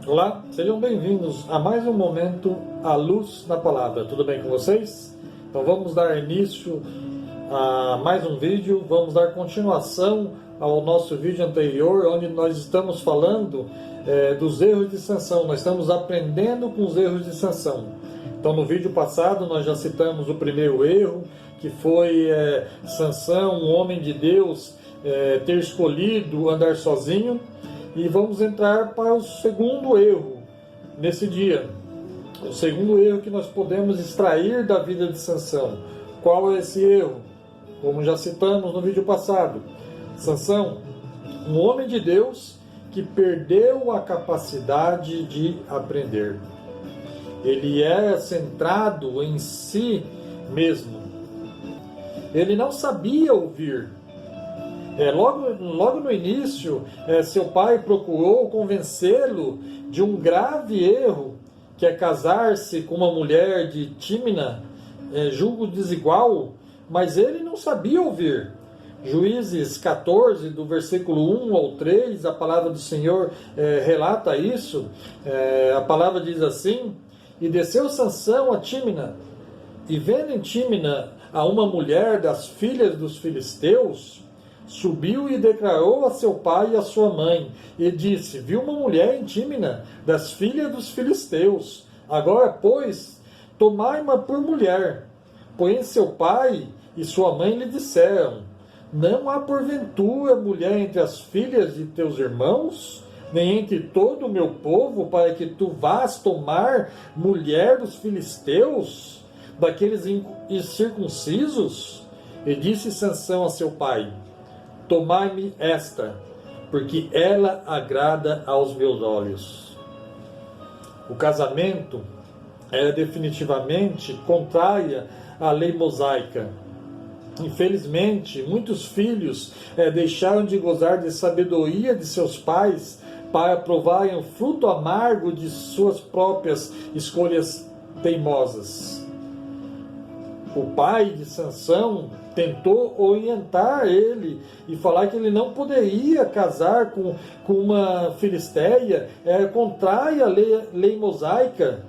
Olá, sejam bem-vindos a mais um momento à luz da palavra. Tudo bem com vocês? Então vamos dar início a mais um vídeo, vamos dar continuação ao nosso vídeo anterior, onde nós estamos falando dos erros de Sansão. Nós estamos aprendendo com os erros de Sansão. Então no vídeo passado nós já citamos o primeiro erro, que foi Sansão, um homem de Deus, ter escolhido andar sozinho. E vamos entrar para o segundo erro nesse dia. O segundo erro que nós podemos extrair da vida de Sansão. Qual é esse erro? Como já citamos no vídeo passado, Sansão, um homem de Deus que perdeu a capacidade de aprender. Ele é centrado em si mesmo. Ele não sabia ouvir. Logo no início, seu pai procurou convencê-lo de um grave erro, que é casar-se com uma mulher de Tímina, julgo desigual, mas ele não sabia ouvir. Juízes 14, do versículo 1 ao 3, a palavra do Senhor relata isso. A palavra diz assim: E desceu Sansão a Tímina, e vendo em Tímina a uma mulher das filhas dos filisteus, subiu e declarou a seu pai e a sua mãe, e disse: Vi uma mulher em Tímina, das filhas dos filisteus. Agora, pois, tomai-ma por mulher. Porém, seu pai e sua mãe lhe disseram: Não há porventura mulher entre as filhas de teus irmãos, nem entre todo o meu povo, para que tu vás tomar mulher dos filisteus, daqueles incircuncisos? E disse Sansão a seu pai: Tomai-me esta, porque ela agrada aos meus olhos. O casamento era definitivamente contrária à lei mosaica. Infelizmente, muitos filhos deixaram de gozar de sabedoria de seus pais para provarem o fruto amargo de suas próprias escolhas teimosas. O pai de Sansão tentou orientar ele e falar que ele não poderia casar com uma filisteia, contrária à lei mosaica.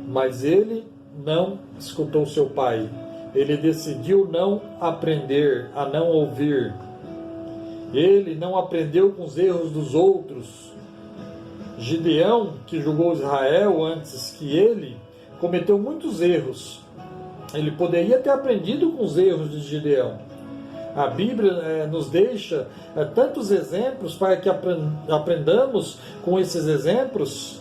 Mas ele não escutou seu pai. Ele decidiu não aprender, a não ouvir. Ele não aprendeu com os erros dos outros. Gideão, que julgou Israel antes que ele, cometeu muitos erros. Ele poderia ter aprendido com os erros de Gideão. A Bíblia nos deixa tantos exemplos para que aprendamos com esses exemplos.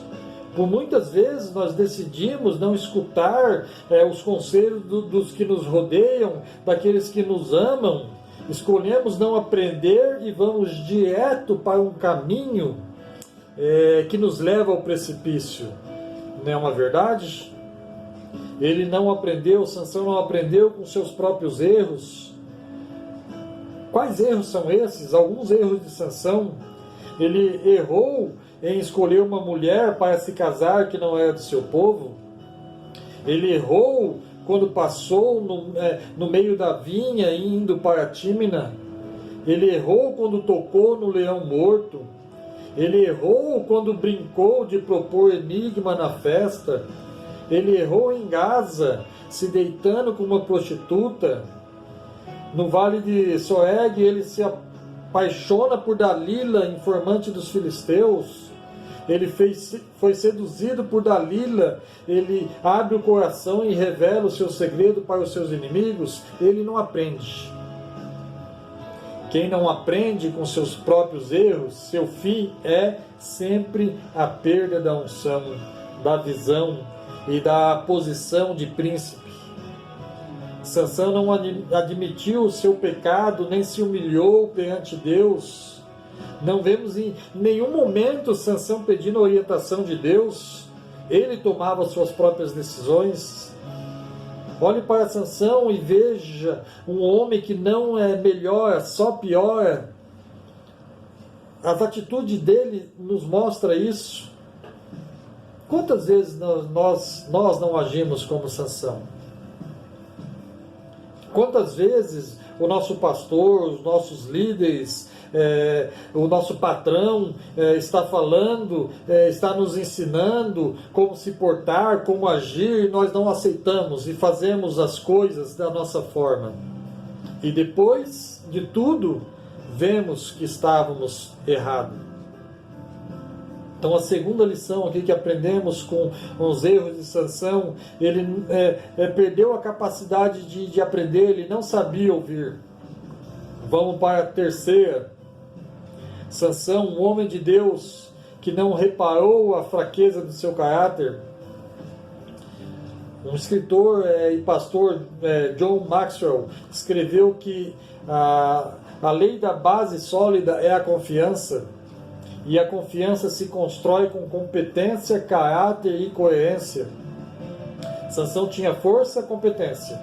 Por muitas vezes nós decidimos não escutar os conselhos dos que nos rodeiam, daqueles que nos amam. Escolhemos não aprender e vamos direto para um caminho que nos leva ao precipício. Não é uma verdade? Ele não aprendeu, Sansão não aprendeu com seus próprios erros. Quais erros são esses? Alguns erros de Sansão. Ele errou em escolher uma mulher para se casar que não era do seu povo. Ele errou quando passou no meio da vinha indo para Tímina. Ele errou quando tocou no leão morto. Ele errou quando brincou de propor enigma na festa. Ele errou em Gaza, se deitando com uma prostituta. No vale de Soeg, ele se apaixona por Dalila, informante dos filisteus. Ele foi seduzido por Dalila. Ele abre o coração e revela o seu segredo para os seus inimigos. Ele não aprende. Quem não aprende com seus próprios erros, seu fim é sempre a perda da unção, da visão e da posição de príncipe. Sansão não admitiu o seu pecado, nem se humilhou perante Deus. Não vemos em nenhum momento Sansão pedindo orientação de Deus. Ele tomava suas próprias decisões. Olhe para Sansão e veja um homem que não é melhor, só piora. As atitudes dele nos mostram isso. Quantas vezes nós não agimos como Sansão? Quantas vezes o nosso pastor, os nossos líderes o nosso patrão está falando, está nos ensinando como se portar, como agir, e nós não aceitamos e fazemos as coisas da nossa forma. E depois de tudo, vemos que estávamos errados. Então, a segunda lição aqui que aprendemos com os erros de Sansão, ele perdeu a capacidade de aprender, ele não sabia ouvir. Vamos para a terceira. Sansão, um homem de Deus que não reparou a fraqueza do seu caráter. Um escritor e pastor, John Maxwell, escreveu que a lei da base sólida é a confiança. E a confiança se constrói com competência, caráter e coerência. Sansão tinha força e competência,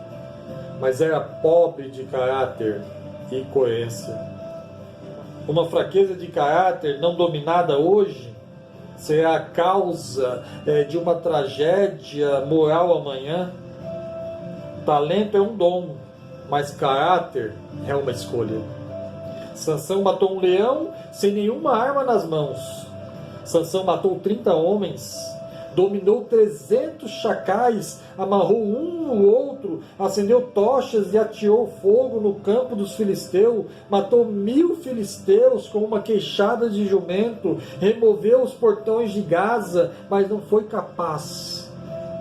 mas era pobre de caráter e coerência. Uma fraqueza de caráter não dominada hoje será a causa de uma tragédia moral amanhã. Talento é um dom, mas caráter é uma escolha. Sansão matou um leão sem nenhuma arma nas mãos. Sansão matou 30 homens, dominou 300 chacais, amarrou um no outro, acendeu tochas e ateou fogo no campo dos filisteus, matou 1000 filisteus com uma queixada de jumento, removeu os portões de Gaza, mas não foi capaz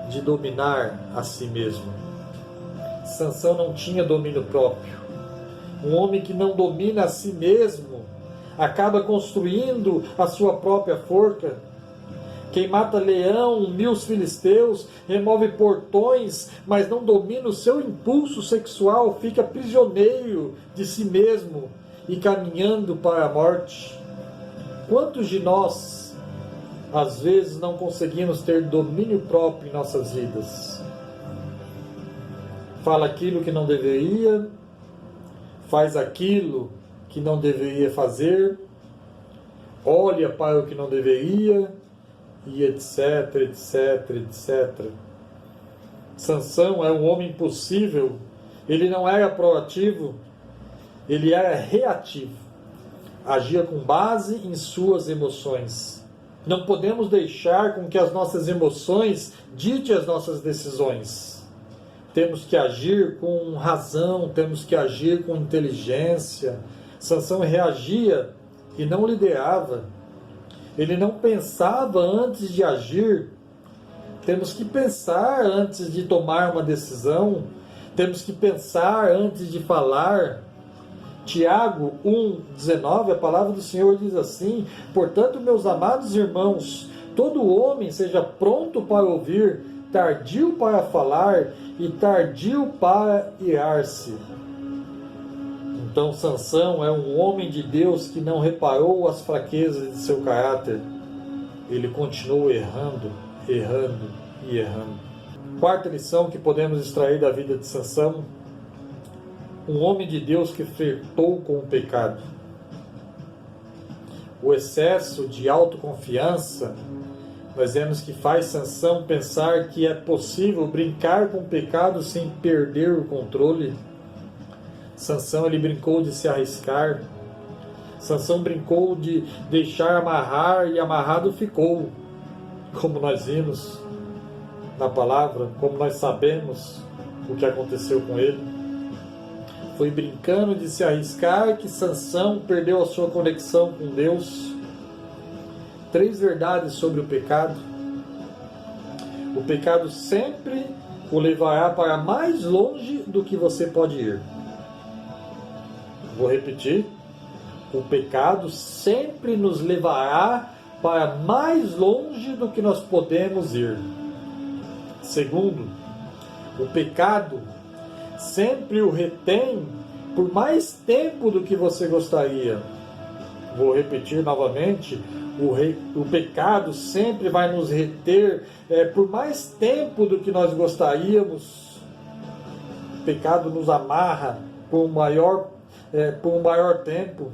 de dominar a si mesmo. Sansão não tinha domínio próprio. Um homem que não domina a si mesmo acaba construindo a sua própria forca. Quem mata leão, 1000 filisteus, remove portões, mas não domina o seu impulso sexual, fica prisioneiro de si mesmo e caminhando para a morte. Quantos de nós, às vezes, não conseguimos ter domínio próprio em nossas vidas? Fala aquilo que não deveria, faz aquilo que não deveria fazer, olha para o que não deveria, e etc, etc, etc. Sansão é um homem impossível. Ele não era proativo, ele era reativo. Agia com base em suas emoções. Não podemos deixar com que as nossas emoções ditem as nossas decisões. Temos que agir com razão, temos que agir com inteligência. Sansão reagia e não liderava. Ele não pensava antes de agir. Temos que pensar antes de tomar uma decisão. Temos que pensar antes de falar. Tiago 1,19, a palavra do Senhor diz assim: portanto, meus amados irmãos, todo homem seja pronto para ouvir, tardio para falar e tardio para irar-se. Então Sansão é um homem de Deus que não reparou as fraquezas de seu caráter. Ele continuou errando, errando e errando. Quarta lição que podemos extrair da vida de Sansão: um homem de Deus que flertou com o pecado. O excesso de autoconfiança, nós vemos que faz Sansão pensar que é possível brincar com o pecado sem perder o controle. Sansão, ele brincou de se arriscar. Sansão brincou de deixar amarrar e amarrado ficou. Como nós vimos na palavra, como nós sabemos o que aconteceu com ele. Foi brincando de se arriscar que Sansão perdeu a sua conexão com Deus. 3 verdades sobre o pecado. O pecado sempre o levará para mais longe do que você pode ir. Vou repetir. O pecado sempre nos levará para mais longe do que nós podemos ir. Segundo, o pecado sempre o retém por mais tempo do que você gostaria. Vou repetir novamente. O pecado sempre vai nos reter por mais tempo do que nós gostaríamos. O pecado nos amarra por um maior tempo.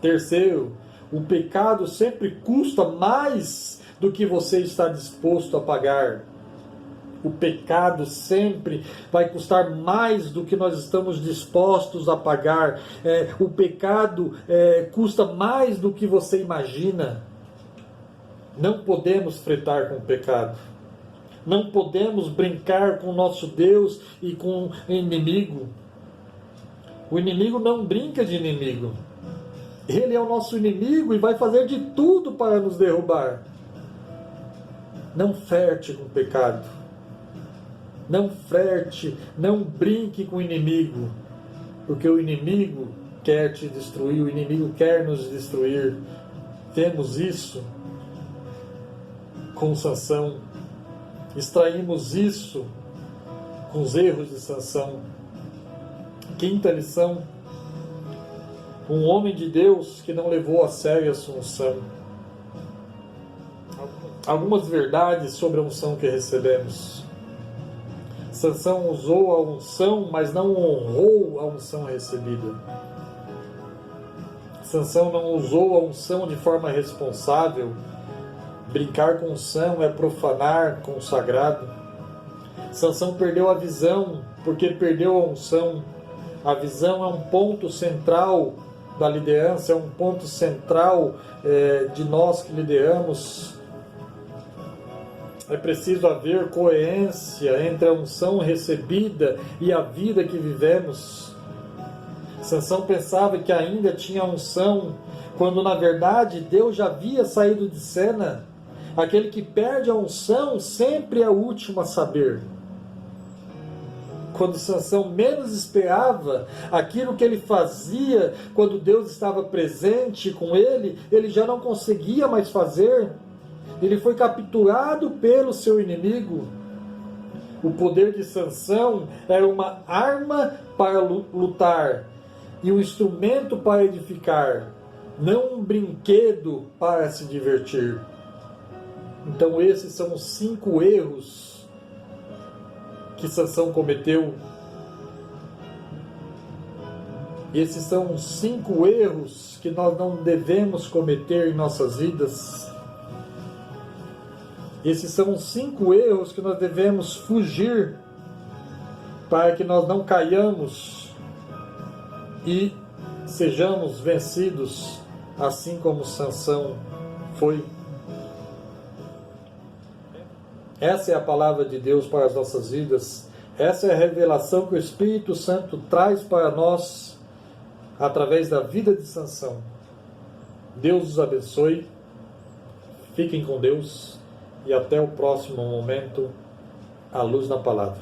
Terceiro, o pecado sempre custa mais do que você está disposto a pagar. O pecado sempre vai custar mais do que nós estamos dispostos a pagar. O pecado custa mais do que você imagina. Não podemos fretar com o pecado. Não podemos brincar com o nosso Deus e com o inimigo. O inimigo não brinca de inimigo. Ele é o nosso inimigo e vai fazer de tudo para nos derrubar. Não flerte com o pecado. Não flerte, não brinque com o inimigo. Porque o inimigo quer te destruir, o inimigo quer nos destruir. Temos isso com Sansão. Extraímos isso com os erros de Sansão. Quinta lição: um homem de Deus que não levou a sério a sua unção. Algumas verdades sobre a unção que recebemos. Sansão usou a unção, mas não honrou a unção recebida. Sansão não usou a unção de forma responsável. Brincar com unção é profanar com o sagrado. Sansão perdeu a visão, porque perdeu a unção. A visão é um ponto central da liderança, é um ponto central de nós que lideramos. É preciso haver coerência entre a unção recebida e a vida que vivemos. Sansão pensava que ainda tinha unção, quando na verdade Deus já havia saído de cena. Aquele que perde a unção sempre é o último a saber. Quando Sansão menos esperava, aquilo que ele fazia quando Deus estava presente com ele, ele já não conseguia mais fazer. Ele foi capturado pelo seu inimigo. O poder de Sansão era uma arma para lutar e um instrumento para edificar, não um brinquedo para se divertir. Então esses são os 5 erros que Sansão cometeu. Esses são os 5 erros que nós não devemos cometer em nossas vidas. Esses são os 5 erros que nós devemos fugir para que nós não caiamos e sejamos vencidos, assim como Sansão foi. Essa é a palavra de Deus para as nossas vidas. Essa é a revelação que o Espírito Santo traz para nós através da vida de Sansão. Deus os abençoe. Fiquem com Deus. E até o próximo momento, à luz da palavra.